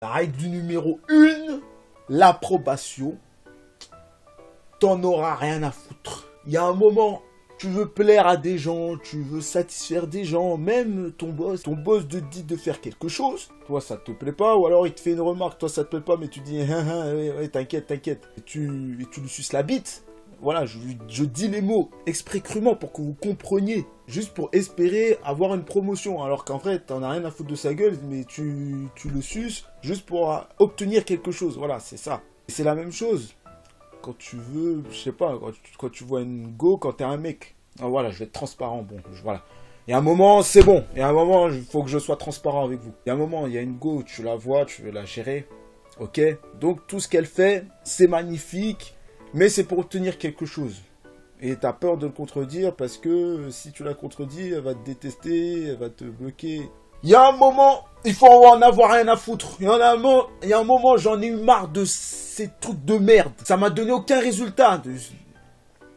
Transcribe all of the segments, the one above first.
La règle numéro 1, l'approbation. T'en auras rien à foutre. Il y a un moment, tu veux plaire à des gens, tu veux satisfaire des gens, même ton boss te dit de faire quelque chose, toi ça te plaît pas, ou alors il te fait une remarque, toi ça te plaît pas, mais tu dis ouais, t'inquiète, et tu lui suces la bite. Voilà, je dis les mots exprès crûment pour que vous compreniez, juste pour espérer avoir une promotion, alors qu'en fait t'en as rien à foutre de sa gueule, mais tu le suces juste pour obtenir quelque chose, voilà, c'est ça. Et c'est la même chose. Quand tu veux, je sais pas, quand tu vois une go, quand t'es un mec. Ah, voilà, je vais être transparent, bon, voilà. Il y a un moment, c'est bon. Il y a un moment, il faut que je sois transparent avec vous. Il y a un moment, il y a une go, tu la vois, tu veux la gérer. Ok? Donc, tout ce qu'elle fait, c'est magnifique, mais c'est pour obtenir quelque chose. Et t'as peur de le contredire parce que si tu la contredis, elle va te détester, elle va te bloquer. Il y a un moment, il faut en avoir rien à foutre. Il y a un moment, j'en ai eu marre de ces trucs de merde. Ça m'a donné aucun résultat.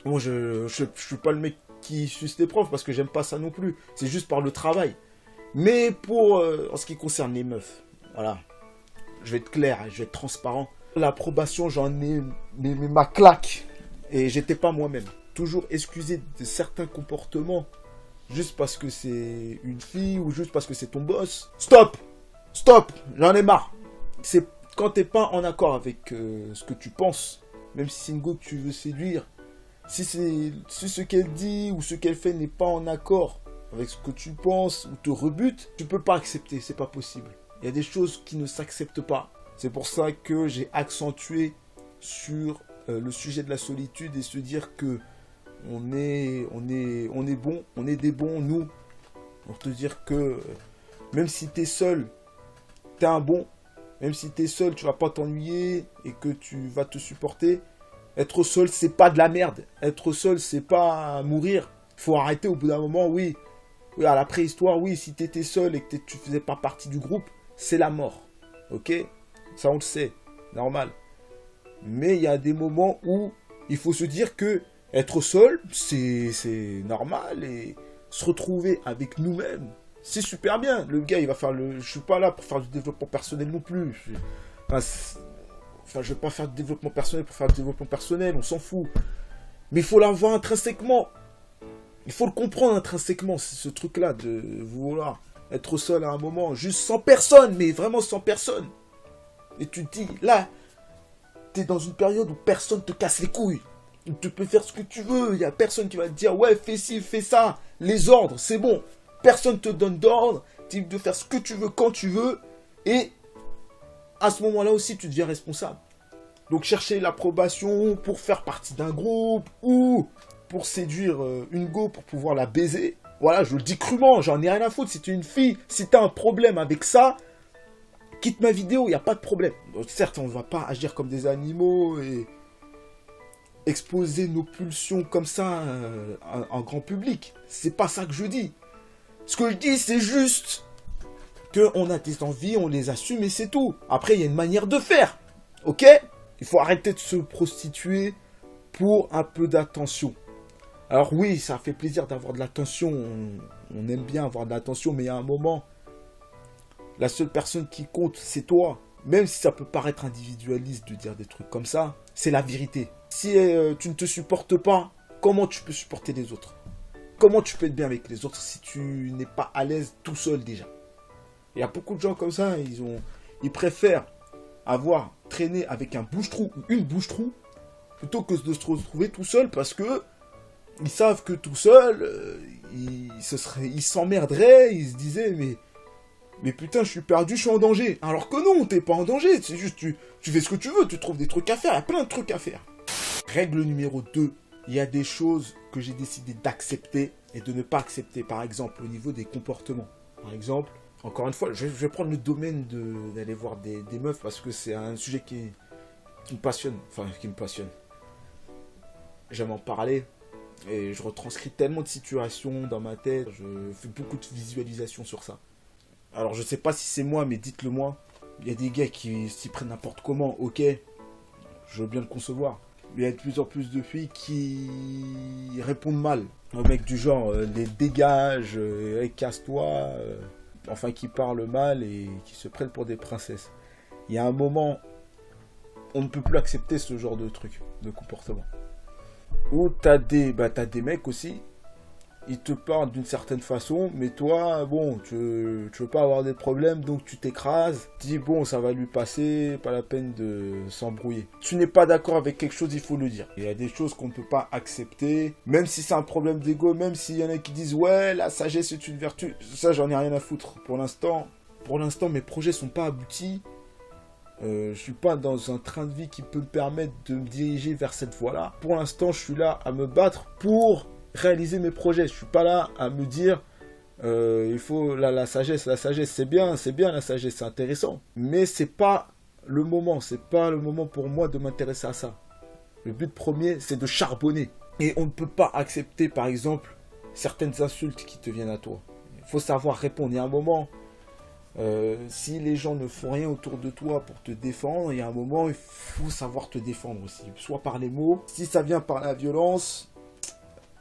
Bon, je suis pas le mec qui suce les profs parce que j'aime pas ça non plus. C'est juste par le travail. Mais en ce qui concerne les meufs, voilà. Je vais être clair, je vais être transparent. L'approbation, j'en ai ma claque. Et j'étais pas moi-même. Toujours excusé de certains comportements. Juste parce que c'est une fille ou juste parce que c'est ton boss. Stop! Stop! J'en ai marre. C'est quand t'es pas en accord avec ce que tu penses, même si c'est une go que tu veux séduire, si ce qu'elle dit ou ce qu'elle fait n'est pas en accord avec ce que tu penses ou te rebute, tu peux pas accepter, c'est pas possible. Il y a des choses qui ne s'acceptent pas. C'est pour ça que j'ai accentué sur le sujet de la solitude et se dire que on est bon, on est des bons, nous. Pour te dire que même si t'es seul, t'es un bon. Même si t'es seul, tu vas pas t'ennuyer et que tu vas te supporter. Être seul, c'est pas de la merde. Être seul, c'est pas mourir. Faut arrêter au bout d'un moment, oui. Oui, à la préhistoire, oui, si t'étais seul et que tu faisais pas partie du groupe, c'est la mort. Ok? Ça, on le sait. Normal. Mais il y a des moments où il faut se dire que être seul, c'est normal, et se retrouver avec nous-mêmes, c'est super bien. Le gars, il va faire le... Je suis pas là pour faire du développement personnel non plus. Enfin, je vais pas faire du développement personnel pour faire du développement personnel, on s'en fout. Mais il faut l'avoir intrinsèquement. Il faut le comprendre intrinsèquement, ce truc-là, de vouloir être seul à un moment, juste sans personne, mais vraiment sans personne. Et tu te dis, là, t'es dans une période où personne te casse les couilles. Tu peux faire ce que tu veux, il n'y a personne qui va te dire ouais fais ci, fais ça, les ordres c'est bon, personne te donne d'ordre, tu peux faire ce que tu veux quand tu veux, et à ce moment là aussi tu deviens responsable. Donc chercher l'approbation pour faire partie d'un groupe ou pour séduire une go pour pouvoir la baiser, voilà, je le dis crûment, j'en ai rien à foutre. Si tu es une fille, si tu as un problème avec ça, quitte ma vidéo, il n'y a pas de problème. Donc, certes on ne va pas agir comme des animaux et exposer nos pulsions comme ça en grand public. C'est pas ça que je dis. Ce que je dis, c'est juste qu'on a des envies, on les assume et c'est tout. Après, il y a une manière de faire. Ok? Il faut arrêter de se prostituer pour un peu d'attention. Alors oui, ça fait plaisir d'avoir de l'attention. On aime bien avoir de l'attention, mais il y a un moment, la seule personne qui compte, c'est toi. Même si ça peut paraître individualiste de dire des trucs comme ça, c'est la vérité. Si tu ne te supportes pas, comment tu peux supporter les autres? Comment tu peux être bien avec les autres si tu n'es pas à l'aise tout seul déjà? Il y a beaucoup de gens comme ça, ils préfèrent avoir traîné avec un bouche-trou ou une bouche-trou plutôt que de se retrouver tout seul parce que ils savent que tout seul, ils s'emmerderaient, ils se disaient mais putain, je suis perdu, je suis en danger. Alors que non, t'es pas en danger, c'est juste tu fais ce que tu veux, tu trouves des trucs à faire, il y a plein de trucs à faire. Règle numéro 2, il y a des choses que j'ai décidé d'accepter et de ne pas accepter. Par exemple, au niveau des comportements. Par exemple, encore une fois, je vais prendre le domaine d'aller voir des meufs parce que c'est un sujet qui me passionne. Enfin, qui me passionne. J'aime en parler et je retranscris tellement de situations dans ma tête. Je fais beaucoup de visualisations sur ça. Alors, je sais pas si c'est moi, mais dites-le moi. Il y a des gars qui s'y prennent n'importe comment, ok. Je veux bien le concevoir. Mais il y a de plus en plus de filles qui répondent mal aux mecs du genre les dégage, casse-toi, enfin qui parlent mal et qui se prennent pour des princesses. Il y a un moment, on ne peut plus accepter ce genre de truc, de comportement. Ou t'as des mecs aussi, ils te parlent d'une certaine façon, mais toi, bon, tu veux pas avoir des problèmes, donc tu t'écrases. Tu dis, bon, ça va lui passer, pas la peine de s'embrouiller. Tu n'es pas d'accord avec quelque chose, il faut le dire. Il y a des choses qu'on ne peut pas accepter, même si c'est un problème d'ego, même s'il y en a qui disent, ouais, la sagesse est une vertu. Ça, j'en ai rien à foutre. Pour l'instant, mes projets sont pas aboutis. Je suis pas dans un train de vie qui peut me permettre de me diriger vers cette voie-là. Pour l'instant, je suis là à me battre pour réaliser mes projets. Je suis pas là à me dire il faut la sagesse c'est bien la sagesse, c'est intéressant, mais c'est pas le moment pour moi de m'intéresser à ça. Le but premier, c'est de charbonner, et on ne peut pas accepter par exemple certaines insultes qui te viennent à toi. Il faut savoir répondre. Il y a un moment, si les gens ne font rien autour de toi pour te défendre, il y a un moment il faut savoir te défendre aussi, soit par les mots, si ça vient par la violence.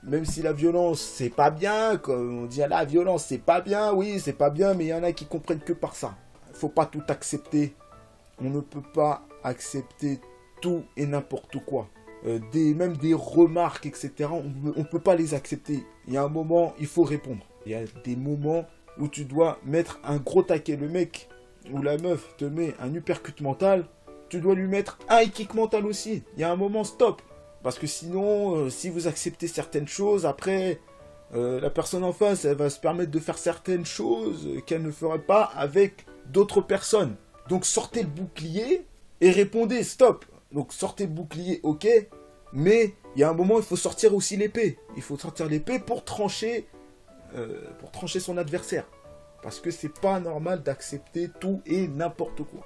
Même si la violence, c'est pas bien, comme on dit, la violence, c'est pas bien, oui, c'est pas bien, mais il y en a qui comprennent que par ça. Il faut pas tout accepter. On ne peut pas accepter tout et n'importe quoi. Même des remarques, etc., on ne peut pas les accepter. Il y a un moment, il faut répondre. Il y a des moments où tu dois mettre un gros taquet. Le mec ou la meuf te met un uppercut mental, tu dois lui mettre un kick mental aussi. Il y a un moment, stop. Parce que sinon, si vous acceptez certaines choses, après, la personne en face, elle va se permettre de faire certaines choses qu'elle ne ferait pas avec d'autres personnes. Donc sortez le bouclier et répondez, stop. Donc sortez le bouclier, ok, mais il y a un moment, il faut sortir aussi l'épée. Il faut sortir l'épée pour trancher son adversaire. Parce que c'est pas normal d'accepter tout et n'importe quoi.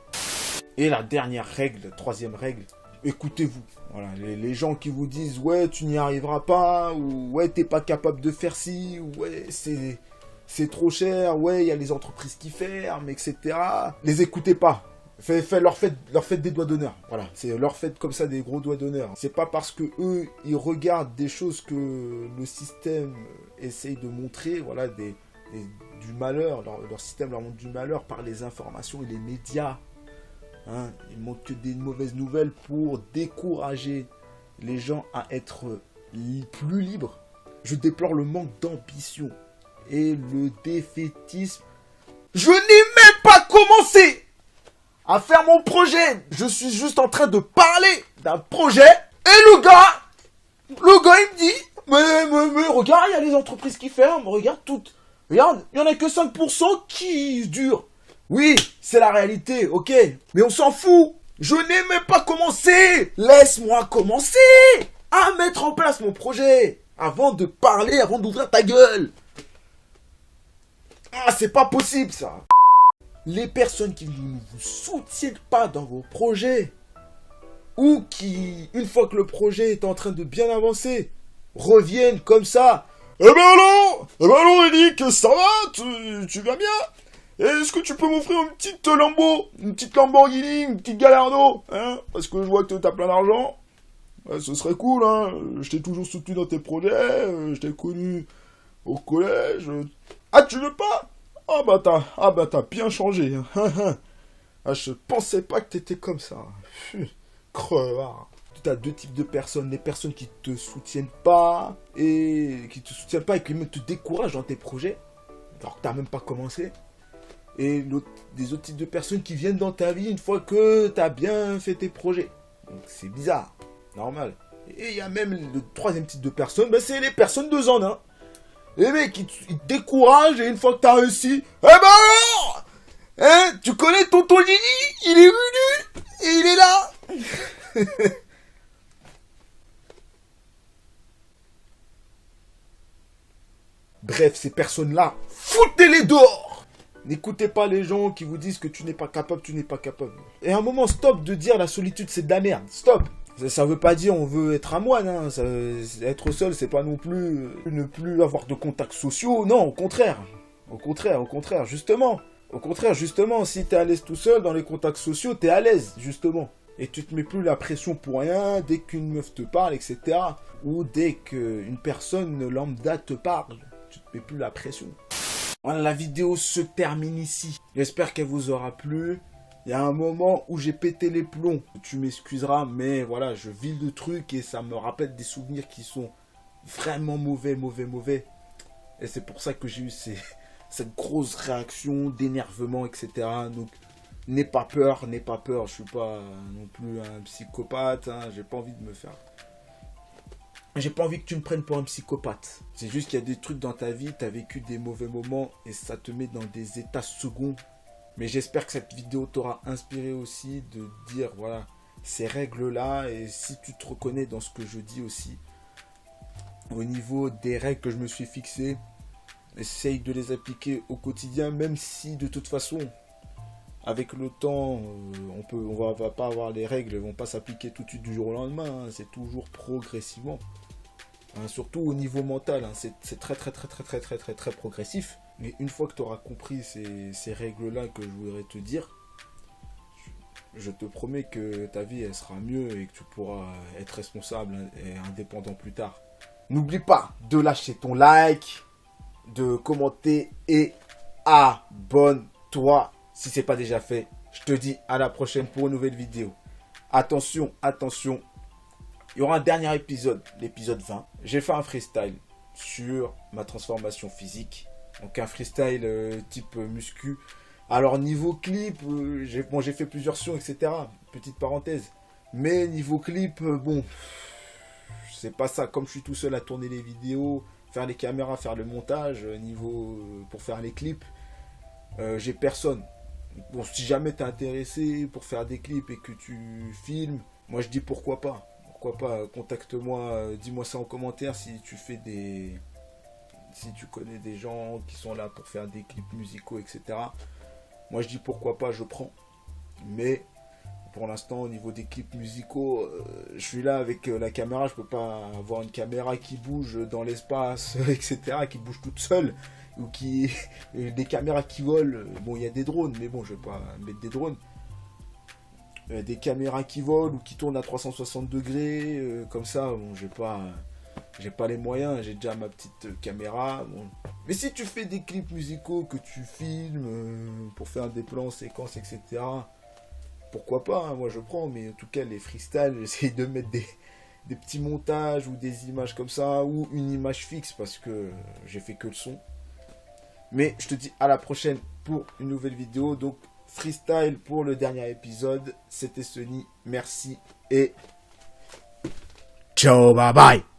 Et la dernière règle, troisième règle, écoutez-vous. Voilà, les gens qui vous disent ouais tu n'y arriveras pas, ou ouais t'es pas capable de faire ci, ou ouais c'est trop cher, ouais il y a les entreprises qui ferment, etc. Les écoutez pas. Leur faites des doigts d'honneur. Voilà, leur faites comme ça des gros doigts d'honneur. C'est pas parce que eux ils regardent des choses que le système essaye de montrer, voilà, du malheur, leur système leur montre du malheur par les informations et les médias. Hein, ils ne montrent que des mauvaises nouvelles pour décourager les gens à être plus libres. Je déplore le manque d'ambition et le défaitisme. Je n'ai même pas commencé à faire mon projet. Je suis juste en train de parler d'un projet. Et le gars il me dit, mais regarde, il y a les entreprises qui ferment. Regarde toutes. Regarde, il n'y en a que 5% qui durent. Oui, c'est la réalité, ok. Mais on s'en fout. Je n'ai même pas commencé. Laisse-moi commencer à mettre en place mon projet. Avant de parler, avant d'ouvrir ta gueule. Ah, c'est pas possible ça. Les personnes qui ne vous soutiennent pas dans vos projets, ou qui, une fois que le projet est en train de bien avancer, reviennent comme ça. Eh ben alors Eric, ça va, tu vas bien? Est-ce que tu peux m'offrir une petite Lamborghini, une petite Gallardo, hein? Parce que je vois que t'as plein d'argent. Ce serait cool, hein. Je t'ai toujours soutenu dans tes projets, je t'ai connu au collège. Ah, tu veux pas? Ah bah t'as bien changé. Hein. Ah, je pensais pas que t'étais comme ça. Crevard. T'as deux types de personnes, les personnes qui te soutiennent pas et qui même te découragent dans tes projets, alors que t'as même pas commencé. Et des autres types de personnes qui viennent dans ta vie une fois que tu as bien fait tes projets. Donc c'est bizarre, normal. Et il y a même le troisième type de personnes, c'est les personnes de zone. Hein. Les mecs, ils te découragent et une fois que tu as réussi, eh ben alors hein, tu connais tonton Lili, il est venu et il est là. Bref, ces personnes-là, foutez-les dehors. N'écoutez pas les gens qui vous disent que tu n'es pas capable, Et à un moment, stop de dire la solitude, c'est de la merde. Stop. Ça veut pas dire on veut être un moine. Hein. Être seul, c'est pas non plus ne plus avoir de contacts sociaux. Non, au contraire. Justement. Au contraire, justement, si t'es à l'aise tout seul dans les contacts sociaux, t'es à l'aise, justement. Et tu te mets plus la pression pour rien dès qu'une meuf te parle, etc. Ou dès qu'une personne lambda te parle. Tu te mets plus la pression. Voilà, la vidéo se termine ici. J'espère qu'elle vous aura plu. Il y a un moment où j'ai pété les plombs. Tu m'excuseras, mais voilà, je vis le truc et ça me rappelle des souvenirs qui sont vraiment mauvais, mauvais, mauvais. Et c'est pour ça que j'ai eu cette grosse réaction d'énervement, etc. Donc, n'aie pas peur, n'aie pas peur. Je suis pas non plus un psychopathe. Hein. J'ai pas envie de me faire. J'ai pas envie que tu me prennes pour un psychopathe. C'est juste qu'il y a des trucs dans ta vie, tu as vécu des mauvais moments et ça te met dans des états seconds. Mais j'espère que cette vidéo t'aura inspiré aussi de dire, voilà, ces règles-là. Et si tu te reconnais dans ce que je dis aussi, au niveau des règles que je me suis fixées, essaye de les appliquer au quotidien, même si de toute façon, avec le temps, on va pas avoir les règles, elles vont pas s'appliquer tout de suite du jour au lendemain. Hein, c'est toujours progressivement. Hein, surtout au niveau mental, hein, c'est très très très très très très très très progressif. Mais une fois que tu auras compris ces règles-là que je voudrais te dire, je te promets que ta vie elle sera mieux et que tu pourras être responsable et indépendant plus tard. N'oublie pas de lâcher ton like, de commenter et abonne-toi si ce n'est pas déjà fait. Je te dis à la prochaine pour une nouvelle vidéo. Attention, attention. Il y aura un dernier épisode, l'épisode 20. J'ai fait un freestyle sur ma transformation physique. Donc un freestyle type muscu. Alors niveau clip, j'ai fait plusieurs sons, etc. Petite parenthèse. Mais niveau clip, bon, c'est pas ça. Comme je suis tout seul à tourner les vidéos, faire les caméras, faire le montage, pour faire les clips, j'ai personne. Bon, si jamais t'es intéressé pour faire des clips et que tu filmes, moi je dis pourquoi pas. Pourquoi pas, contacte-moi, dis-moi ça en commentaire si tu fais si tu connais des gens qui sont là pour faire des clips musicaux, etc. Moi je dis pourquoi pas, je prends. Mais pour l'instant au niveau des clips musicaux, je suis là avec la caméra, je peux pas avoir une caméra qui bouge dans l'espace, etc. qui bouge toute seule. Ou des caméras qui volent. Bon, il y a des drones, mais bon, je vais pas mettre des drones. Des caméras qui volent ou qui tournent à 360 degrés, comme ça, bon, j'ai pas les moyens, j'ai déjà ma petite caméra. Bon. Mais si tu fais des clips musicaux que tu filmes pour faire des plans, séquences, etc., pourquoi pas, hein, moi je prends, mais en tout cas, les freestyles, j'essaie de mettre des petits montages ou des images comme ça, ou une image fixe parce que j'ai fait que le son. Mais je te dis à la prochaine pour une nouvelle vidéo. Donc freestyle pour le dernier épisode. C'était Sony. Merci et ciao, bye bye.